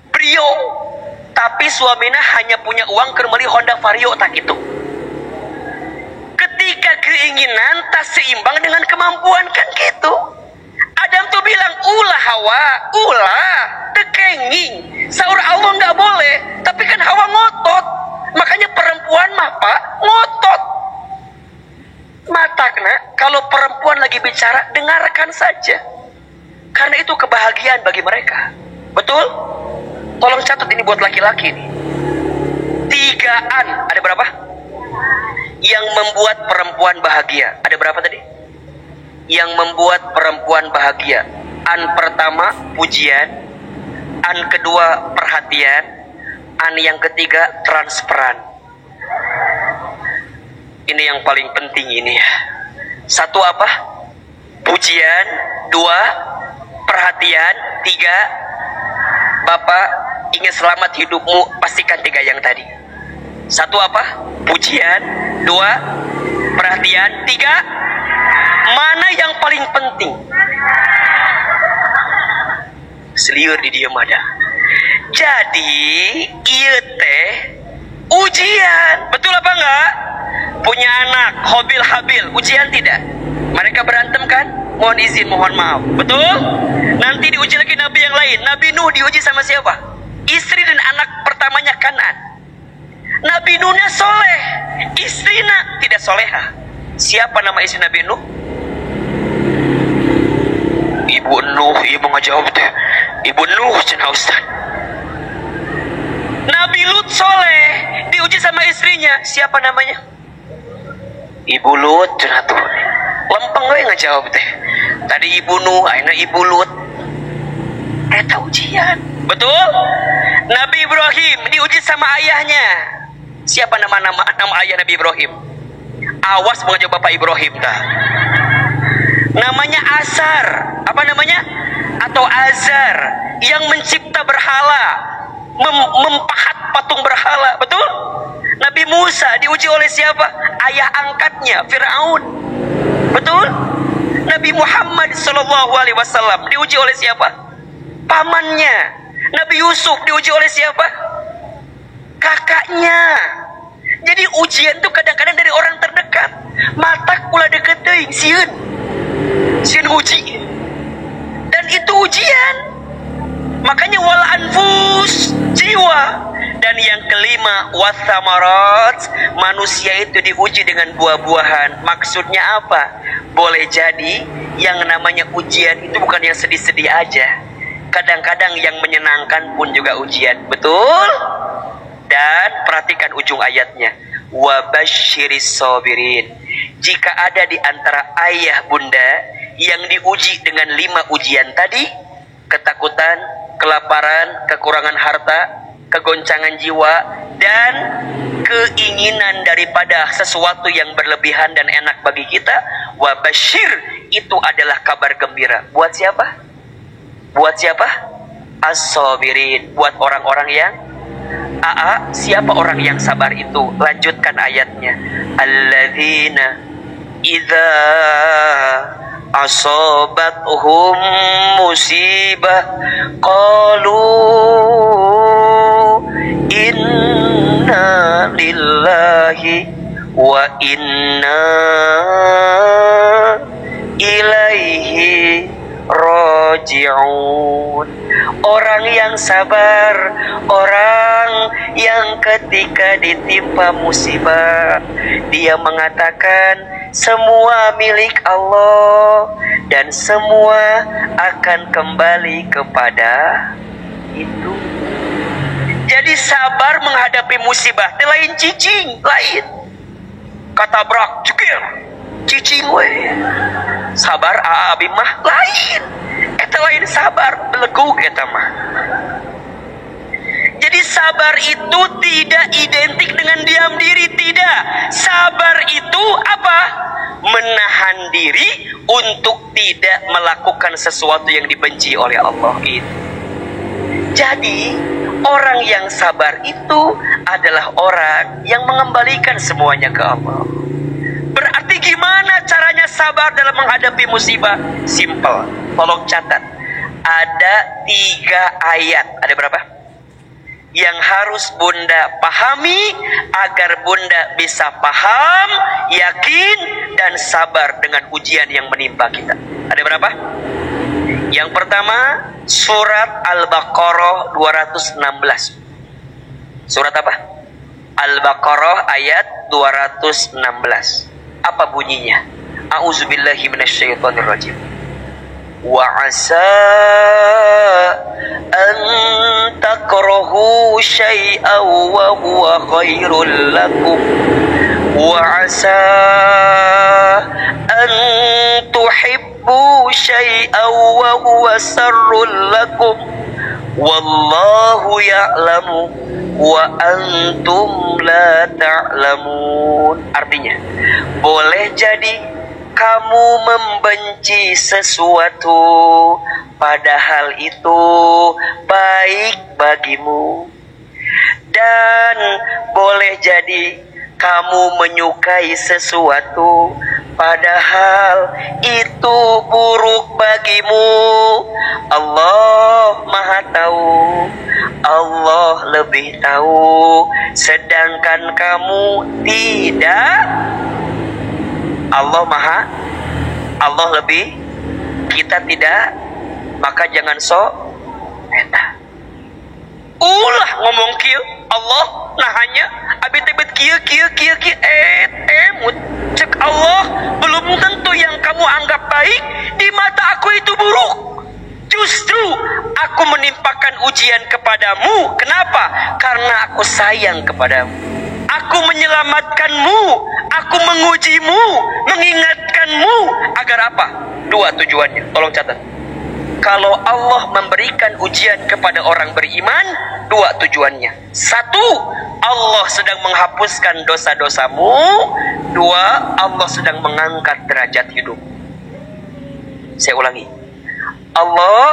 Brio, tapi suamina hanya punya uang keur meuli Honda Vario tak itu. Ketika keinginan tak seimbang dengan kemampuan, kan gitu. Adam tuh bilang, ulah Hawa, ulah, tekenging. Saur Allah nggak boleh, tapi kan Hawa ngotot. Makanya perempuan mah pak ngotot. Matakna, kalau perempuan lagi bicara, dengarkan saja. Karena itu kebahagiaan bagi mereka. Betul? Tolong catat ini buat laki-laki nih. 3an, ada berapa? Yang membuat perempuan bahagia. Ada berapa tadi? Yang membuat perempuan bahagia. An pertama, pujian. An kedua, perhatian. An yang ketiga, transparan. Ini yang paling penting ini ya. 1 apa? Pujian. 2, perhatian. 3, Bapak ingin selamat hidupmu, pastikan 3 yang tadi. 1 apa? Pujian. 2, perhatian. 3, mana yang paling penting? Seliur di dia ada. Jadi ieu teh ujian. Betul apa enggak? Punya anak Hobil Habil, ujian tidak? Mereka berantem kan? Mohon izin, mohon maaf. Betul? Nanti diuji lagi nabi yang lain. Nabi Nuh diuji sama siapa? Istri dan anak pertamanya Kanan. Nabi Nuhnya soleh, istrina tidak soleha. Siapa nama istri Nabi Nuh? Ibu Nuh. Iya mau ngejawab teh. Ibu Nuh cenah Ustaz. Nabi Lut soleh, diuji sama istrinya. Siapa namanya? Ibu Lut cenah tuh. Lempeng we ngejawab teh. Tadi Ibu Nuh, ayeuna Ibu Lut. Eta ujian. Betul? Nabi Ibrahim diuji sama ayahnya. Siapa nama ayah Nabi Ibrahim? Awas mengajak Bapak Ibrahim dah. Namanya Azar. Apa namanya? Atau Azar, yang mencipta berhala, mempahat patung berhala. Betul? Nabi Musa diuji oleh siapa? Ayah angkatnya Firaun. Betul? Nabi Muhammad SAW diuji oleh siapa? Pamannya. Nabi Yusuf diuji oleh siapa? Kakaknya. Jadi ujian itu kadang-kadang dari orang terdekat. Matak ulah deket teuing sieun. Sieun uji. Dan itu ujian. Makanya wal anfus, jiwa. Dan yang kelima, wathamarat, manusia itu diuji dengan buah-buahan. Maksudnya apa? Boleh jadi yang namanya ujian itu bukan yang sedih-sedih aja. Kadang-kadang yang menyenangkan pun juga ujian. Betul? Dan perhatikan ujung ayatnya. Wabasyiris sabirin. Jika ada di antara ayah bunda yang diuji dengan 5 ujian tadi, ketakutan, kelaparan, kekurangan harta, kegoncangan jiwa, dan keinginan daripada sesuatu yang berlebihan dan enak bagi kita, wabasyir, itu adalah kabar gembira. Buat siapa? Buat siapa? As-sabirin. Buat orang-orang yang siapa orang yang sabar itu? Lanjutkan ayatnya. Alladzina idza asabatuhum musibah qalu inna lillahi wa inna ilaihi raji'un. Orang yang sabar, orang yang ketika ditimpa musibah, dia mengatakan semua milik Allah dan semua akan kembali kepada itu. Jadi sabar menghadapi musibah itu lain cicing, lain kata brak jekir cicing we. Sabar abi mah lain, eta lain sabar beleguk eta mah. Jadi sabar itu tidak identik dengan diam diri, tidak. Sabar itu apa? Menahan diri untuk tidak melakukan sesuatu yang dibenci oleh Allah gitu. Jadi orang yang sabar itu adalah orang yang mengembalikan semuanya ke Allah. Berarti gimana caranya sabar dalam menghadapi musibah? Simple. Tolong catat. Ada 3 ayat. Ada berapa? Yang harus bunda pahami agar bunda bisa paham, yakin, dan sabar dengan ujian yang menimpa kita. Ada berapa? Yang pertama, surat Al-Baqarah 216. Surat apa? Al-Baqarah ayat 216. Apa bunyinya? A'udzubillahi minasyaitonirrajim. Wa 'asa an takrahu syai'an wa huwa khairul lakum wa 'asa an tuhibbu syai'an wa huwa sarrul lakum wallahu ya'lamu wa antum la ta'lamun. Artinya, boleh jadi kamu membenci sesuatu padahal itu baik bagimu, dan boleh jadi kamu menyukai sesuatu padahal itu buruk bagimu. Allah Maha Tahu, Allah lebih tahu, sedangkan kamu tidak. Allah lebih, kita tidak, maka jangan sok eta. Ulah ngomong kieu, Allah nahanya abi tebet kieu cek Allah, belum tentu yang kamu anggap baik di mata aku itu buruk. Justru aku menimpakan ujian kepadamu. Kenapa? Karena aku sayang kepadamu. Aku menyelamatkanmu, aku mengujimu, mengingatkanmu agar apa? 2 tujuannya, tolong catat. Kalau Allah memberikan ujian kepada orang beriman, 2 tujuannya. 1, Allah sedang menghapuskan dosa-dosamu. 2, Allah sedang mengangkat derajat hidup. Saya ulangi. Allah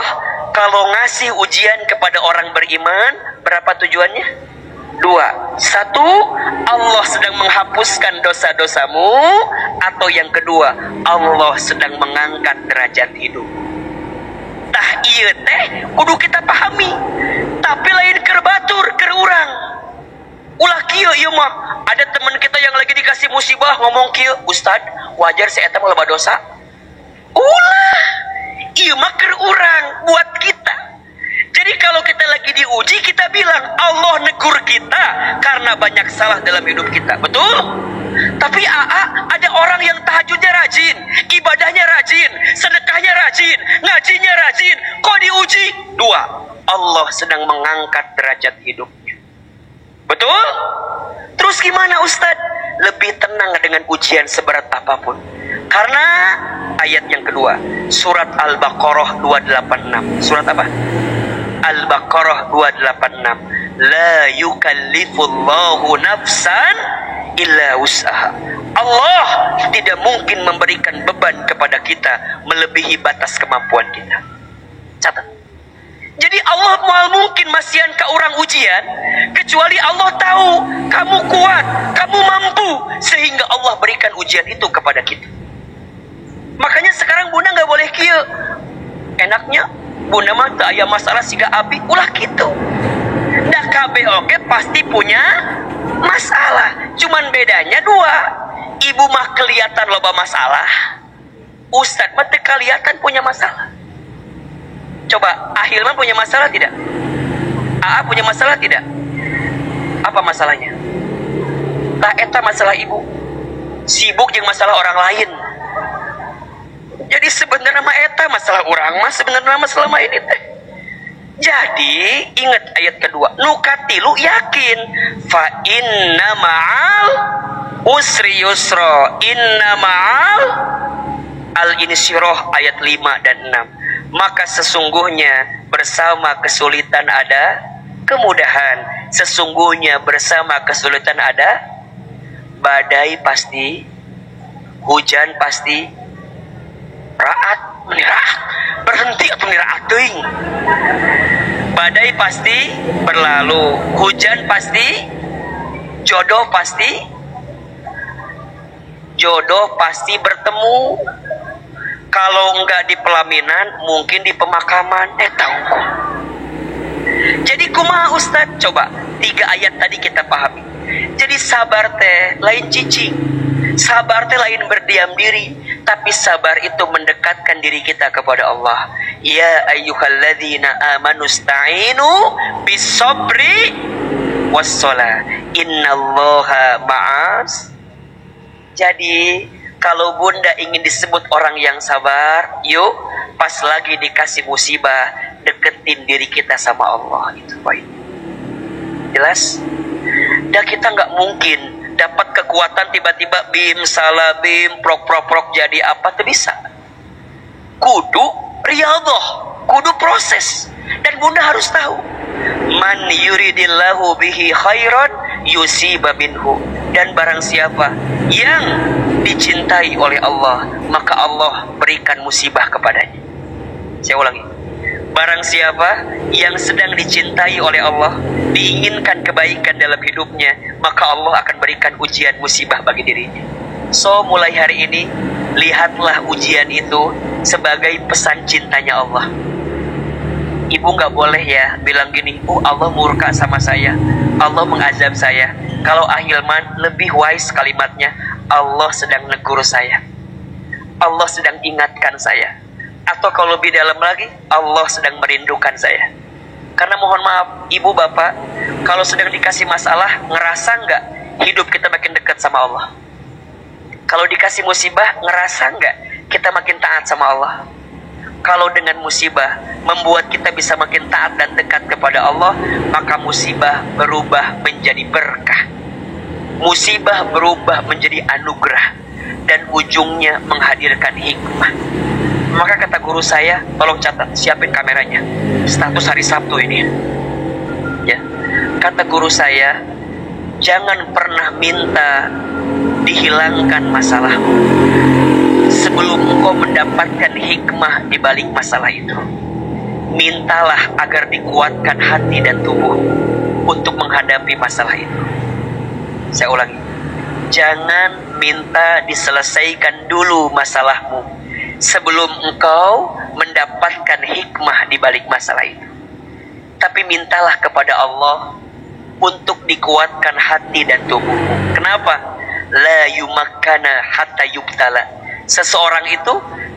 kalau ngasih ujian kepada orang beriman, berapa tujuannya? 2. 1, Allah sedang menghapuskan dosa-dosamu. Atau yang kedua, Allah sedang mengangkat derajat hidup. Tah iya teh kudu kita pahami. Tapi lain keur batur, keur urang. Ulah kieu ieu mah. Ada teman kita yang lagi dikasih musibah ngomong kieu, "Ustad, wajar saya eta mah loba dosa." Ulah. Ieu mah keur urang buat kita. Jadi kalau kita lagi diuji, kita bilang Allah negur kita karena banyak salah dalam hidup kita. Betul? Tapi ada orang yang tahajudnya rajin, ibadahnya rajin, sedekahnya rajin, ngajinya rajin. Kok diuji? Dua, Allah sedang mengangkat derajat hidupnya. Betul? Terus gimana Ustadz? Lebih tenang dengan ujian seberat apapun. Karena ayat yang kedua, surat Al-Baqarah 286. Surat apa? Al-Baqarah 286. La yukallifullahu nafsan illa wus'aha. Allah tidak mungkin memberikan beban kepada kita melebihi batas kemampuan kita. Catat. Jadi Allah mual mungkin masihan ke orang ujian, kecuali Allah tahu kamu kuat, kamu mampu, sehingga Allah berikan ujian itu kepada kita. Makanya sekarang Bunda nggak boleh kieu. Enaknya Bunda mah teu aya masalah siga abi, ulah gitu. Da kabeh oke pasti punya masalah. Cuman bedanya dua. Ibu mah kelihatan loba masalah. Ustadz mah teu kelihatan punya masalah. Coba, Ahilman punya masalah tidak? AA punya masalah tidak? Apa masalahnya? Tah eta masalah ibu. Sibuk jeung masalah orang lain. Jadi sebenarnya mah eta masalah orang mah sebenarnya masalah mah ini teh. Jadi ingat ayat kedua, nukatilu yakin fa inna ma'al usri yusra, inna ma'al Al-Insyirah ayat 5 dan 6. Maka sesungguhnya bersama kesulitan ada kemudahan. Sesungguhnya bersama kesulitan ada badai pasti, hujan pasti, raat meniraat, berhenti atau meniraat teuing. Badai pasti berlalu, hujan pasti, jodoh pasti bertemu. Kalau enggak di pelaminan, mungkin di pemakaman. Tahu kok. Jadi kumaha Ustadz? Coba 3 ayat tadi kita pahami. Jadi sabar teh lain cicing, sabar teh lain berdiam diri, tapi sabar itu mendekatkan diri kita kepada Allah. Ya ayyuhalladzina amanu sta'inu bis-sabri was-shalah. Innallaha ma'as. Jadi kalau Bunda ingin disebut orang yang sabar, yuk pas lagi dikasih musibah, deketin diri kita sama Allah. Itu baik. Jelas? Dan kita nggak mungkin dapat kekuatan tiba-tiba bim salah bim prok jadi apa tuh bisa. Kudu riyadhah, kudu proses. Dan Bunda harus tahu, man yuridillahu bihi khairan yusiba minhu. Dan barang siapa yang dicintai oleh Allah, maka Allah berikan musibah kepadanya. Saya ulangi. Barang siapa yang sedang dicintai oleh Allah, diinginkan kebaikan dalam hidupnya, maka Allah akan berikan ujian musibah bagi dirinya. So, mulai hari ini, lihatlah ujian itu sebagai pesan cintanya Allah. Ibu gak boleh ya bilang gini, Allah murka sama saya, Allah mengazab saya. Kalau Ahilman lebih wise kalimatnya, Allah sedang negur saya, Allah sedang ingatkan saya. Atau kalau lebih dalam lagi, Allah sedang merindukan saya. Karena mohon maaf, ibu bapak, kalau sedang dikasih masalah, ngerasa nggak hidup kita makin dekat sama Allah? Kalau dikasih musibah, ngerasa nggak kita makin taat sama Allah? Kalau dengan musibah membuat kita bisa makin taat dan dekat kepada Allah, maka musibah berubah menjadi berkah. Musibah berubah menjadi anugerah. Dan ujungnya menghadirkan hikmah. Maka kata guru saya, tolong catat, siapin kameranya. Status hari Sabtu ini. Ya. Kata guru saya, jangan pernah minta dihilangkan masalahmu sebelum engkau mendapatkan hikmah di balik masalah itu. Mintalah agar dikuatkan hati dan tubuh untuk menghadapi masalah itu. Saya ulangi. Jangan minta diselesaikan dulu masalahmu sebelum engkau mendapatkan hikmah di balik masalah itu. Tapi mintalah kepada Allah untuk dikuatkan hati dan tubuhmu. Kenapa? La yumakkana hatta yubtala. Seseorang itu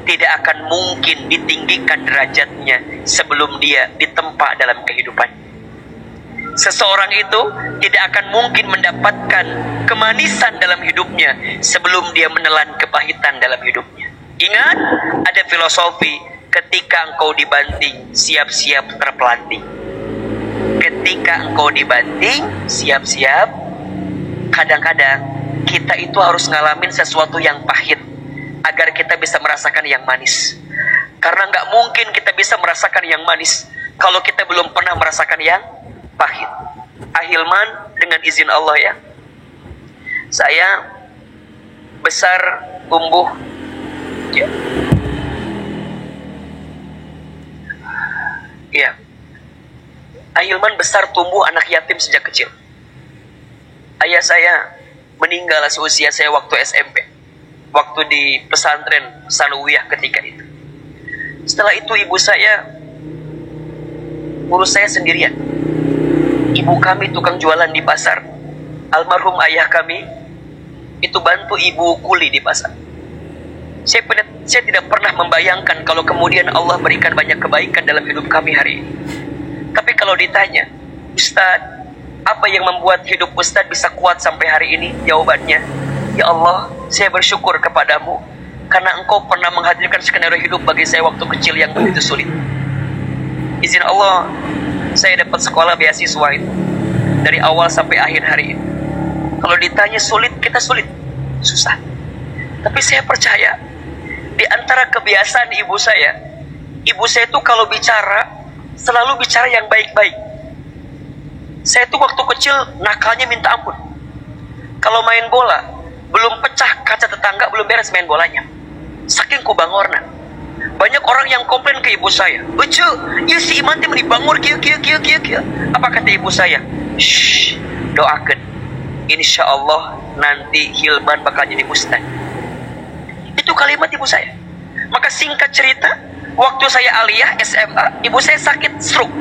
tidak akan mungkin ditinggikan derajatnya sebelum dia ditempa dalam kehidupan. Seseorang itu tidak akan mungkin mendapatkan kemanisan dalam hidupnya sebelum dia menelan kepahitan dalam hidupnya. Ingat, ada filosofi, ketika engkau dibanting, siap-siap terpelanting. Ketika engkau dibanting, siap-siap. Kadang-kadang kita itu harus ngalamin sesuatu yang pahit agar kita bisa merasakan yang manis. Karena nggak mungkin kita bisa merasakan yang manis kalau kita belum pernah merasakan yang pahit. Ahilman, dengan izin Allah ya, saya besar tumbuh ya. Ahilman besar tumbuh anak yatim sejak kecil. Ayah saya meninggal seusia saya waktu SMP, waktu di pesantren Sanawiyah ketika itu. Setelah itu ibu saya urus saya sendirian. Ibu kami tukang jualan di pasar. Almarhum ayah kami itu bantu ibu kuli di pasar. Saya tidak pernah membayangkan kalau kemudian Allah berikan banyak kebaikan dalam hidup kami hari ini. Tapi kalau ditanya, Ustaz, apa yang membuat hidup Ustaz bisa kuat sampai hari ini? Jawabannya, ya Allah, saya bersyukur kepadamu karena engkau pernah menghadirkan skenario hidup bagi saya waktu kecil yang begitu sulit. Izin Allah, saya dapat sekolah beasiswa itu dari awal sampai akhir hari ini. Kalau ditanya sulit, kita sulit, susah. Tapi saya percaya di antara kebiasaan ibu saya itu kalau bicara selalu bicara yang baik-baik. Saya tuh waktu kecil nakalnya minta ampun. Kalau main bola belum pecah kaca tetangga, belum beres main bolanya, saking kubangorna. Banyak orang yang komplain ke ibu saya, "Ucu, ya si Iman teh meni bangor kieu." Apa kata ibu saya? Shh, doakan. Insya Allah nanti Hilman bakal jadi ustaz. Itu kalimat ibu saya. Maka singkat cerita, waktu saya aliyah SMA, ibu saya sakit stroke.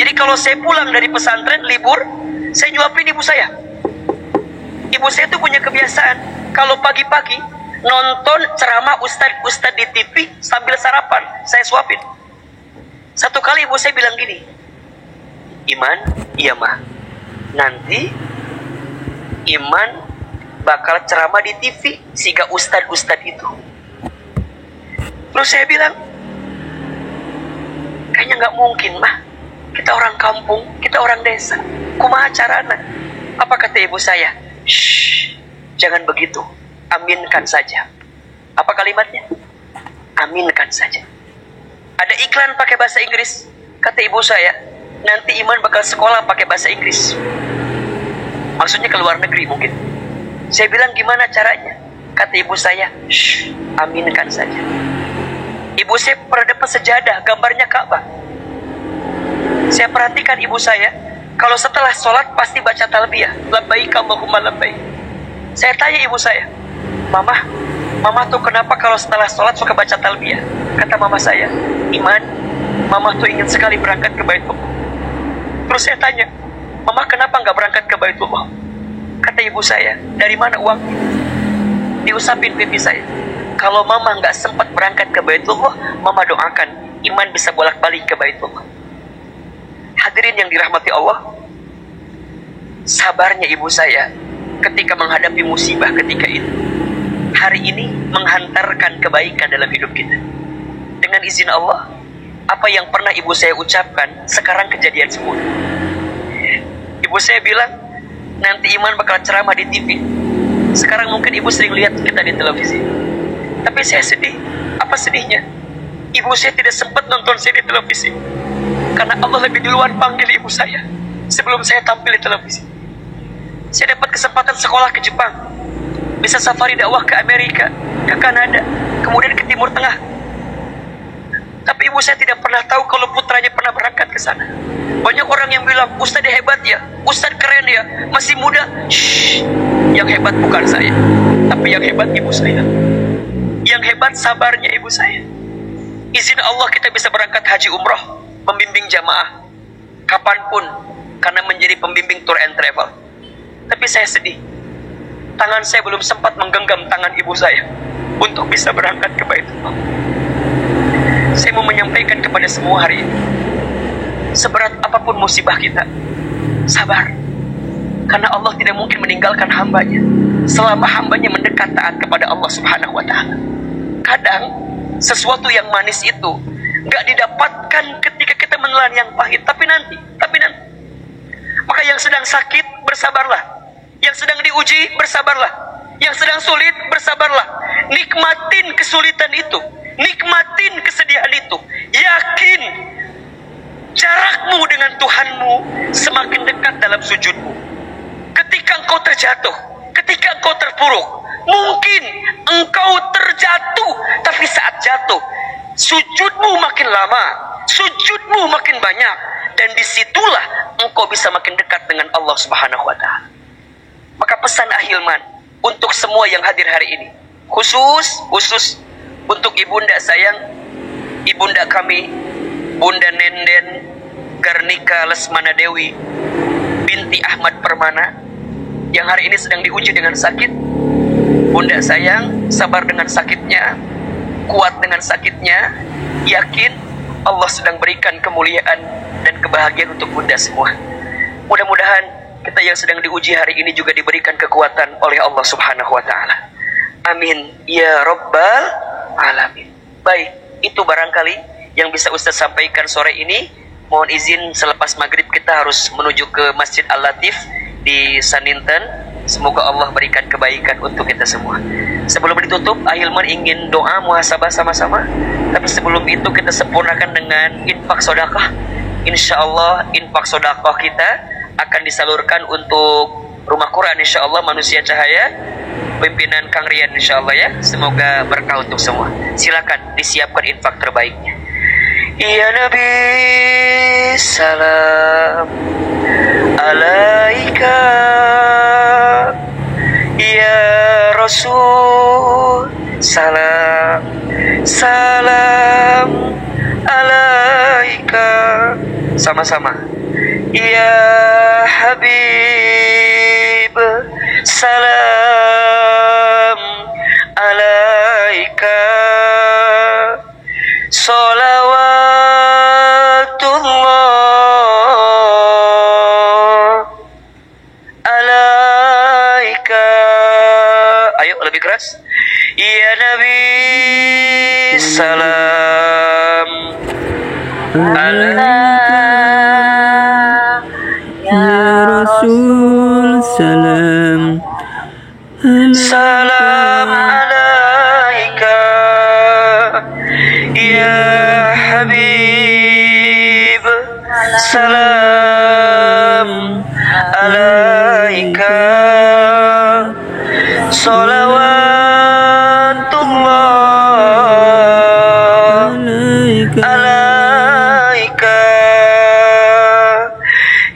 Jadi kalau saya pulang dari pesantren libur, saya nyuapin ibu saya. Ibu saya tuh punya kebiasaan kalau pagi-pagi nonton ceramah ustad di TV sambil sarapan, saya suapin. Satu kali ibu saya bilang gini, "Iman, iya mah, nanti Iman bakal ceramah di TV siga ustad itu." Terus saya bilang, kayaknya nggak mungkin mah, kita orang kampung, kita orang desa, kumaha carana? Apa kata ibu saya? Shh, jangan begitu, aminkan saja. Apa kalimatnya? Aminkan saja. Ada iklan pakai bahasa Inggris, kata ibu saya, nanti Iman bakal sekolah pakai bahasa Inggris. Maksudnya ke luar negeri mungkin. Saya bilang gimana caranya? Kata ibu saya, shh, aminkan saja. Ibu saya pernah dapat sejadah, gambarnya Ka'bah. Saya perhatikan ibu saya, kalau setelah sholat pasti baca talbiyah, labbaik Allahumma labbaik. Saya tanya ibu saya, Mama tuh kenapa kalau setelah sholat suka baca talbiyah? Kata mama saya, Iman, Mama tuh ingin sekali berangkat ke Baitullah. Terus saya tanya, Mama kenapa nggak berangkat ke Baitullah? Kata ibu saya, dari mana uang? Diusapin pipi saya. Kalau Mama nggak sempat berangkat ke Baitullah, Mama doakan Iman bisa bolak-balik ke Baitullah. Hadirin yang dirahmati Allah, sabarnya ibu saya ketika menghadapi musibah ketika itu, hari ini menghantarkan kebaikan dalam hidup kita. Dengan izin Allah, apa yang pernah ibu saya ucapkan sekarang kejadian semua. Ibu saya bilang, nanti Iman bakal ceramah di TV. Sekarang mungkin ibu sering lihat kita di televisi. Tapi saya sedih. Apa sedihnya? Ibu saya tidak sempat nonton saya di televisi. Karena Allah lebih duluan panggil ibu saya sebelum saya tampil di televisi. Saya dapat kesempatan sekolah ke Jepang, bisa safari dakwah ke Amerika, ke Kanada, kemudian ke Timur Tengah. Tapi ibu saya tidak pernah tahu kalau putranya pernah berangkat ke sana. Banyak orang yang bilang, Ustadz hebat ya, Ustadz keren ya, masih muda. Shh, yang hebat bukan saya, tapi yang hebat ibu saya. Yang hebat sabarnya ibu saya. Izin Allah kita bisa berangkat haji umroh, membimbing jamaah kapanpun, karena menjadi pembimbing tour and travel. Tapi saya sedih, tangan saya belum sempat menggenggam tangan ibu saya. untuk bisa berangkat ke Baitullah. Saya mau menyampaikan kepada semua hari ini, seberat apapun musibah kita, sabar. Karena Allah tidak mungkin meninggalkan hambanya selama hambanya mendekat taat kepada Allah Subhanahu wa Ta'ala. Kadang sesuatu yang manis itu gak didapatkan ketika kita menelan yang pahit, tapi nanti. Maka yang sedang sakit, bersabarlah. Yang sedang diuji, bersabarlah. Yang sedang sulit, bersabarlah. Nikmatin kesulitan itu, nikmatin kesedihan itu. Yakin jarakmu dengan Tuhanmu semakin dekat dalam sujudmu. Ketika engkau terjatuh, ketika engkau terpuruk, mungkin engkau terjatuh, tapi saat jatuh, sujudmu makin lama, sujudmu makin banyak, dan disitulah engkau bisa makin dekat dengan Allah Subhanahu wa Ta'ala. Maka pesan Ahilman untuk semua yang hadir hari ini, khusus untuk ibunda sayang, ibunda kami, Bunda Nenden Garnika Lesmana Dewi binti Ahmad Permana, yang hari ini sedang diuji dengan sakit. Bunda sayang, sabar dengan sakitnya, kuat dengan sakitnya, yakin Allah sedang berikan kemuliaan dan kebahagiaan untuk bunda semua. Mudah-mudahan kita yang sedang diuji hari ini juga diberikan kekuatan oleh Allah Subhanahu wa Ta'ala. Amin ya Rabbal Alamin. Baik, itu barangkali yang bisa Ustaz sampaikan sore ini. Mohon izin selepas maghrib kita harus menuju ke Masjid Al-Latif di Saninten. Semoga Allah berikan kebaikan untuk kita semua. Sebelum ditutup, Ahilman ingin doa muhasabah sama-sama. Tapi sebelum itu kita sempurnakan dengan infak sedekah. Insya Allah infak sedekah kita akan disalurkan untuk Rumah Quran, insya Allah Manusia Cahaya, pimpinan Kang Rian, insya Allah ya. Semoga berkah untuk semua. Silakan disiapkan infak terbaiknya. Ya Nabi salam alaika, ya Rasul salam alaika. Sama-sama. Ya Habib salam alaika, salawatullah alaika. Ayo lebih keras. Ya Nabi salam alaika, Ya Rasul salam salam alaika, ya Habib salam alaika, salawatullah alaika.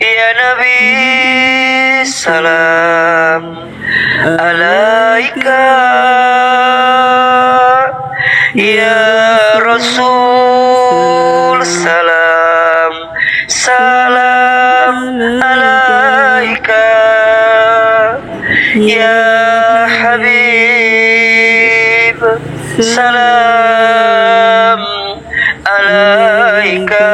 Ya Nabi salam alaika, ya Rasul salam alaika, ya Habib salam alaika.